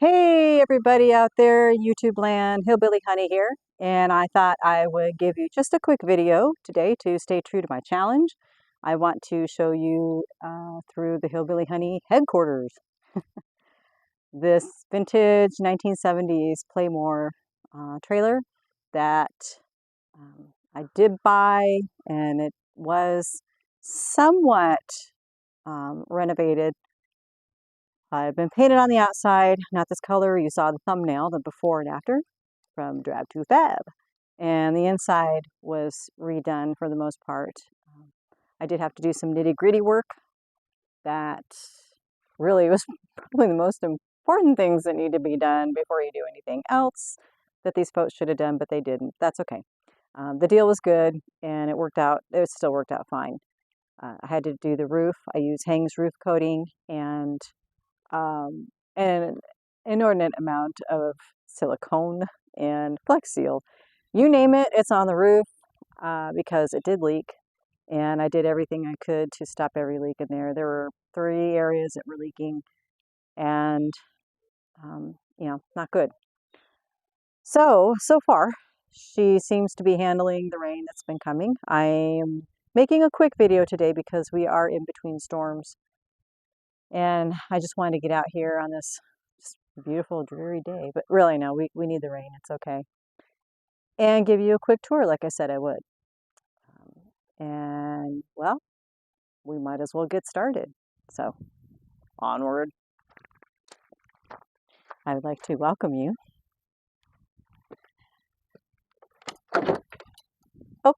Hey everybody out there, YouTube land, Hillbilly Honey here, and I thought I would give you just a quick video today to stay true to my challenge. I want to show you through the Hillbilly Honey headquarters. This vintage 1970s Playmore trailer that I did buy, and it was somewhat renovated. I've been painted on the outside, not this color. You saw the thumbnail, the before and after from Drab to Fab. And the inside was redone for the most part. I did have to do some nitty-gritty work that really was probably the most important things that need to be done before you do anything else that these folks should have done, but they didn't. That's okay. The deal was good, and it worked out. It still worked out fine. I had to do the roof. I used Hang's roof coating and an inordinate amount of silicone and Flex Seal. You name it, it's on the roof because it did leak, and I did everything I could to stop every leak in there. There were 3 areas that were leaking, and not good. So far, she seems to be handling the rain that's been coming. I'm making a quick video today because we are in between storms. And I just wanted to get out here on this just beautiful, dreary day. But really, no, we need the rain. It's okay. And give you a quick tour like I said I would. And, well, we might as well get started. So, onward. I would like to welcome you. Oh,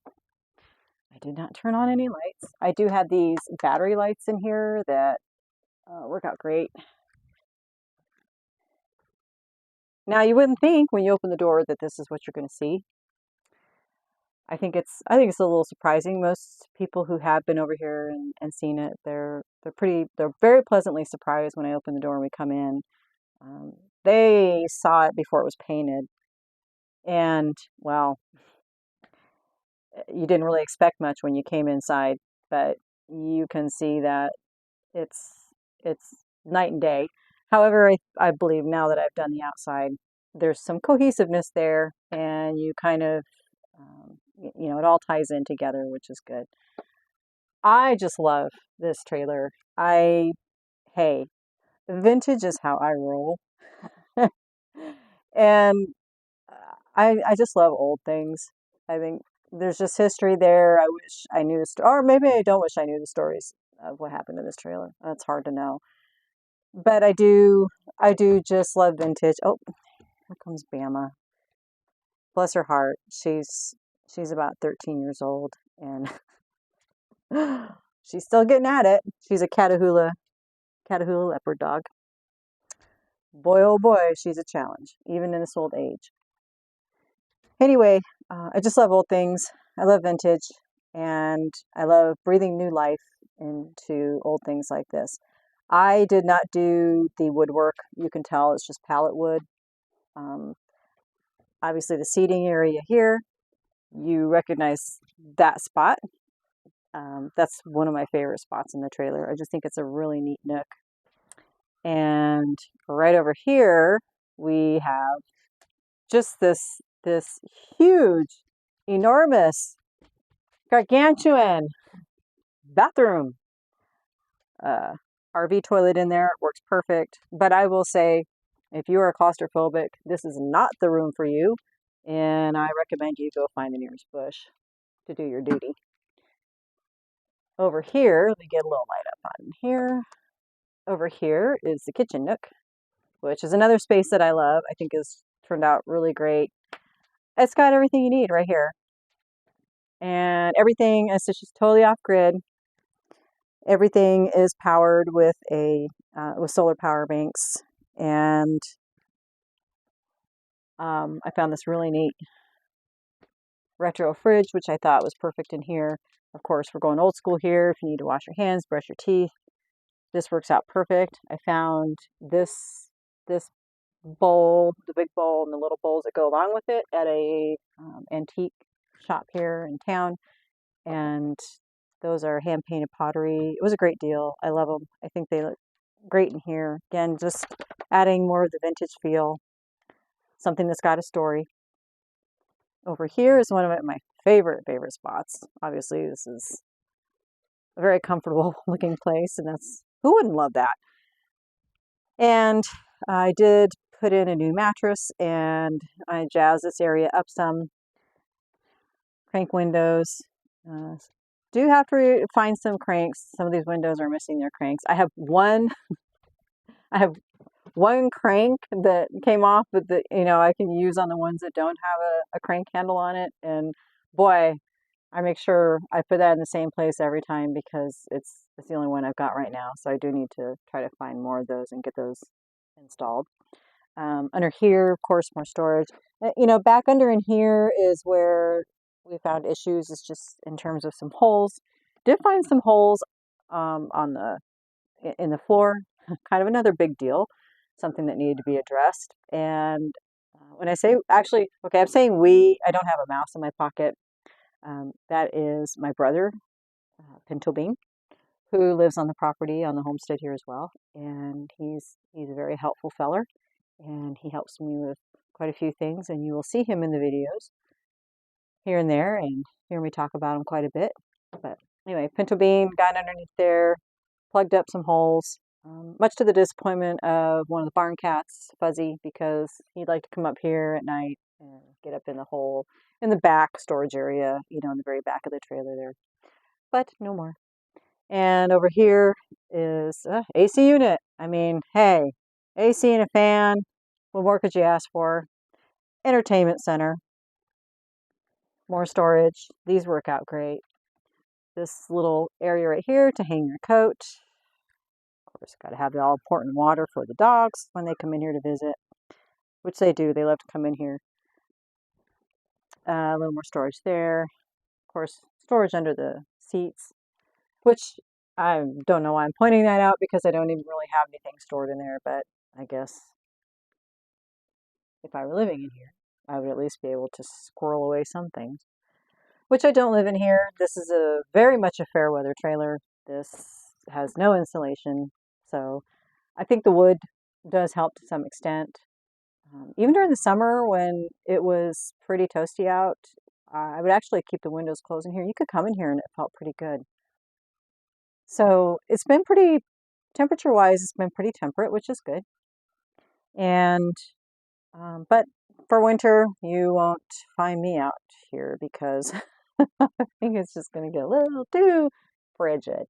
I did not turn on any lights. I do have these battery lights in here that work out great. Now, you wouldn't think when you open the door that this is what you're going to see. I think it's a little surprising. Most people who have been over here and seen it, they're very pleasantly surprised when I open the door and we come in. They saw it before it was painted, and well, you didn't really expect much when you came inside, but you can see that it's night and day. However, I believe now that I've done the outside, there's some cohesiveness there, and you kind of it all ties in together, which is good. I just love this trailer. Hey, vintage is how I roll. And I just love old things. I think there's just history there. I wish I knew or maybe I don't wish I knew the stories of what happened to this trailer. That's hard to know. But I do just love vintage. Oh, here comes Bama. Bless her heart. She's about 13 years old, and she's still getting at it. She's a Catahoula leopard dog. Boy, oh boy, she's a challenge, even in this old age. Anyway, I just love old things. I love vintage, and I love breathing new life into old things like this. I did not do the woodwork. You can tell it's just pallet wood. Obviously, the seating area here, you recognize that spot. That's one of my favorite spots in the trailer. I just think it's a really neat nook. And right over here, we have just this huge, enormous, gargantuan bathroom. RV toilet in there, works perfect. But I will say, if you are claustrophobic, this is not the room for you. And I recommend you go find the nearest bush to do your duty. Over here, let me get a little light up on here. Over here is the kitchen nook, which is another space that I love. I think has turned out really great. It's got everything you need right here. And everything is just totally off grid. Everything is powered with with solar power banks. And I found this really neat retro fridge, which I thought was perfect in here. Of course, we're going old school here. If you need to wash your hands, brush your teeth, this works out perfect. I found this bowl, the big bowl, and the little bowls that go along with it at a antique shop here in town, and those are hand painted pottery. It was a great deal. I love them. I think they look great in here. Again, just adding more of the vintage feel, something that's got a story. Over here is one of my favorite spots. Obviously, this is a very comfortable looking place, and that's, who wouldn't love that? And I did put in a new mattress, and I jazzed this area up some. Crank windows. Do have to find some cranks. Some of these windows are missing their cranks. I have one crank that came off, but I can use on the ones that don't have a crank handle on it. And boy, I make sure I put that in the same place every time because it's the only one I've got right now. So I do need to try to find more of those and get those installed. Under here, of course, more storage. Back under in here is where we found issues. It's just in terms of some holes. Did find some holes in the floor. Kind of another big deal. Something that needed to be addressed. And when I say, actually, okay, I'm saying we. I don't have a mouse in my pocket. That is my brother, Pinto Bean, who lives on the property on the homestead here as well. And he's a very helpful feller. And he helps me with quite a few things, and you will see him in the videos here and there and hear me talk about him quite a bit. But anyway, Pinto Bean got underneath there, plugged up some holes, much to the disappointment of one of the barn cats, Fuzzy, because he'd like to come up here at night and get up in the hole in the back storage area, in the very back of the trailer there. But no more. And over here is AC unit. I mean, hey, AC and a fan. What more could you ask for? Entertainment center. More storage. These work out great. This little area right here to hang your coat. Of course, got to have the all-important water for the dogs when they come in here to visit, which they do. They love to come in here. A little more storage there. Of course, storage under the seats, which I don't know why I'm pointing that out because I don't even really have anything stored in there, but I guess if I were living in here, I would at least be able to squirrel away some things, which I don't live in here. This is very much a fair weather trailer. This has no insulation, so I think the wood does help to some extent. Even during the summer when it was pretty toasty out, I would actually keep the windows closed in here. You could come in here and it felt pretty good. So it's been pretty, temperature-wise, it's been pretty temperate, which is good. And but for winter, you won't find me out here because I think it's just going to get a little too frigid.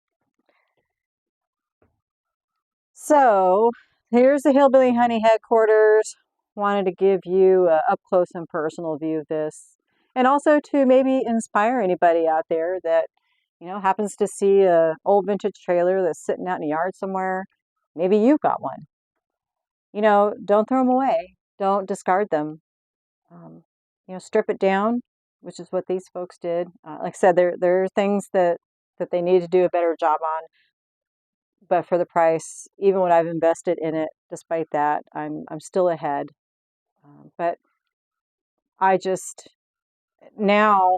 So here's the Hillbilly Honey headquarters. Wanted to give you an up close and personal view of this, and also to maybe inspire anybody out there that happens to see a old vintage trailer that's sitting out in a yard somewhere. Maybe you've got one. Don't throw them away. Don't discard them. Strip it down, which is what these folks did. Like I said, there are things that they need to do a better job on. But for the price, even when I've invested in it, despite that, I'm still ahead. But I just now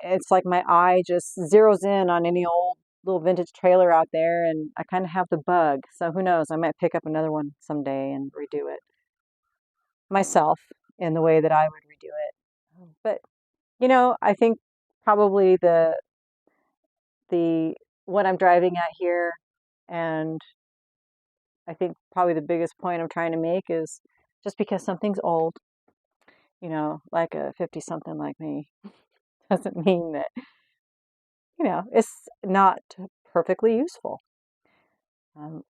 it's like my eye just zeroes in on any old little vintage trailer out there, and I kind of have the bug. So who knows? I might pick up another one someday and redo it myself in the way that I would redo it. But I think probably the what I'm driving at here, and I think probably the biggest point I'm trying to make is just because something's old, like a 50-something like me, doesn't mean that, it's not perfectly useful.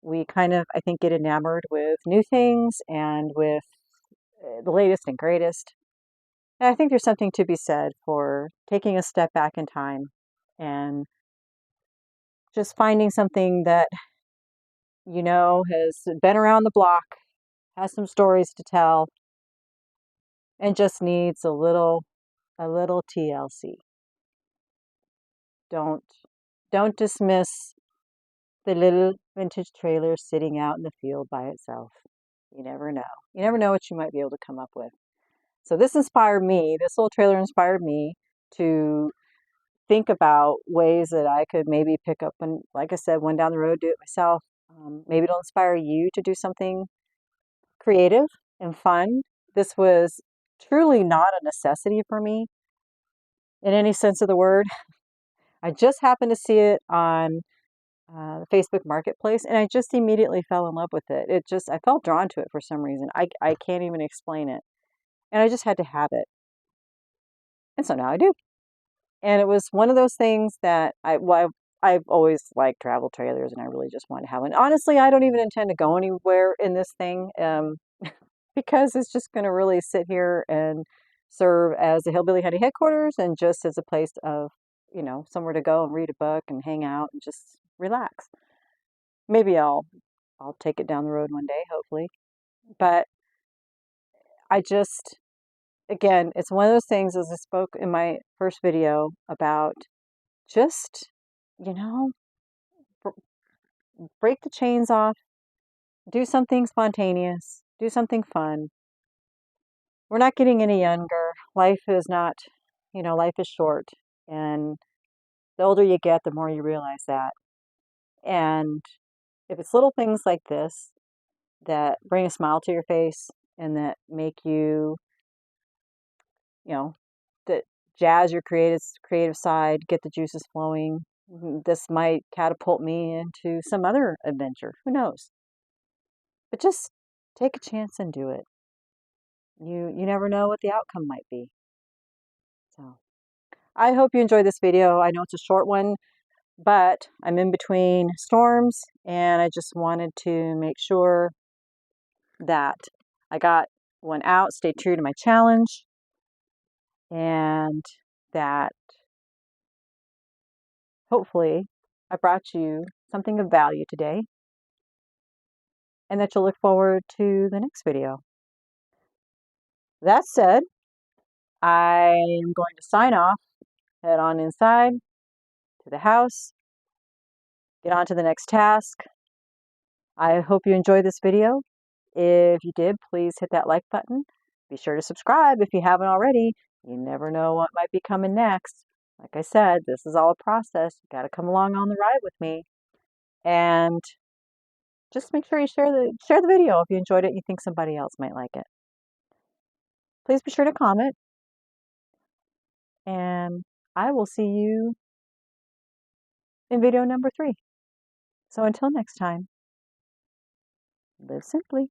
We kind of, I think, get enamored with new things and with the latest and greatest. And I think there's something to be said for taking a step back in time and just finding something that, has been around the block, has some stories to tell, and just needs a little TLC. Don't dismiss the little vintage trailer sitting out in the field by itself. You never know. You never know what you might be able to come up with. So this inspired me. This little trailer inspired me to think about ways that I could maybe pick up and, like I said, one down the road, do it myself. Maybe it'll inspire you to do something creative and fun. This was truly not a necessity for me in any sense of the word. I just happened to see it on the Facebook Marketplace, and I just immediately fell in love with it. I felt drawn to it for some reason. I can't even explain it. And I just had to have it. And so now I do. And it was one of those things that I've always liked travel trailers, and I really just wanted to have one. Honestly, I don't even intend to go anywhere in this thing because it's just going to really sit here and serve as a Hillbilly Honey headquarters and just as a place of, somewhere to go and read a book and hang out and just relax. Maybe I'll take it down the road one day, hopefully. But I just, again, it's one of those things, as I spoke in my first video about, just, you know, break the chains off, do something spontaneous, do something fun. We're not getting any younger. Life is not, life is short. And the older you get, the more you realize that. And if it's little things like this that bring a smile to your face and that make you, that jazz your creative side, get the juices flowing, this might catapult me into some other adventure. Who knows? But just take a chance and do it. You never know what the outcome might be. So I hope you enjoyed this video. I know it's a short one, but I'm in between storms and I just wanted to make sure that I got one out, stay true to my challenge, and that hopefully I brought you something of value today and that you'll look forward to the next video. That said, I am going to sign off, head on inside to the house, get on to the next task. I hope you enjoyed this video. If you did, please hit that like button. Be sure to subscribe if you haven't already. You never know what might be coming next. Like I said, this is all a process. You got to come along on the ride with me. And just make sure you share the video if you enjoyed it and you think somebody else might like it. Please be sure to comment. And I will see you in video number 3. So until next time, live simply.